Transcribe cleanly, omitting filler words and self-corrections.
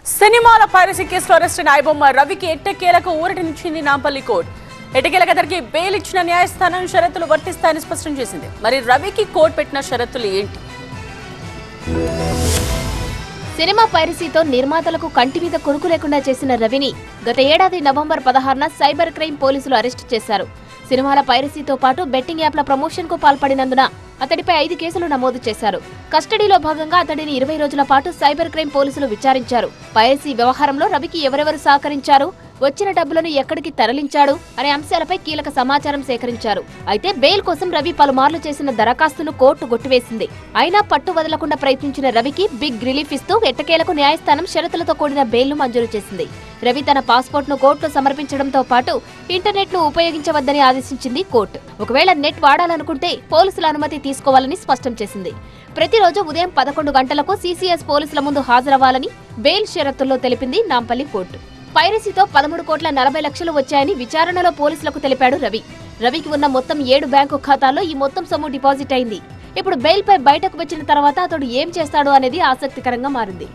సినిమాల పైరసీ కేసులో అరెస్ట్ అయిన ఐబొమ్మ రవికి ఎట్టకేలకు ఊరటనిచ్చింది నాంపల్లి కోర్టు. ఎట్టకేలకు అతనికి బెయిల్ ఇచ్చిన న్యాయస్థానం షరతులు వర్తిస్తాయని స్పష్టం చేసింది. మరి రవికి కోర్టు పెట్టిన షరతులు ఏంటి? సినిమా పైరసీతో నిర్మాతలకు కంటి మీద కొనుకు లేకుండా చేసిన రవిని గత ఏడాది నవంబర్ 16న సైబర్ క్రైమ్ పోలీసులు అరెస్టు చేశారు. సినిమాల పైరసీతో పాటు బెట్టింగ్ యాప్ల ప్రమోషన్ కు పాల్పడినందున అతడిపై 5 కేసులు నమోదు చేశారు. కస్టడీలో భాగంగా అతడిని 20 రోజుల పాటు సైబర్ క్రైమ్ పోలీసులు విచారించారు. పైరసీ వ్యవహారంలో రవికి ఎవరెవరు సహకరించారు, వచ్చిన డబ్బులను ఎక్కడికి తరలించాడు అనే అంశాలపై కీలక సమాచారం సేకరించారు. అయితే బెయిల్ కోసం రవి పలుమార్లు చేసిన దరఖాస్తును కోర్టు కొట్టివేసింది. అయినా పట్టు వదలకుండా ప్రయత్నించిన రవికి బిగ్ రిలీఫ్ ఇస్తూ ఎట్టకేలకు న్యాయస్థానం షరతులతో కూడిన బెయిల్ను మంజూరు చేసింది. రవి తన పాస్పోర్ట్ను కోర్టులో సమర్పించడంతో పాటు ఇంటర్నెట్ ను ఉపయోగించవద్దని ఆదేశించింది కోర్టు. ఒకవేళ నెట్ వాడాలనుకుంటే పోలీసుల అనుమతి తీసుకోవాలని స్పష్టం చేసింది. ప్రతిరోజు ఉదయం 11 గంటలకు సీసీఎస్ పోలీసుల ముందు హాజరవ్వాలని బెయిల్ షరతుల్లో తెలిపింది నాంపల్లి కోర్టు. పైరసీతో 13,40,00,000 వచ్చాయని విచారణలో పోలీసులకు తెలిపాడు రవి. రవికి ఉన్న మొత్తం 7 బ్యాంకు ఖాతాల్లో ఈ మొత్తం సొమ్ము డిపాజిట్ అయింది. ఇప్పుడు బెయిల్ పై బయటకు వచ్చిన తర్వాత అతడు ఏం చేస్తాడు అనేది ఆసక్తికరంగా మారింది.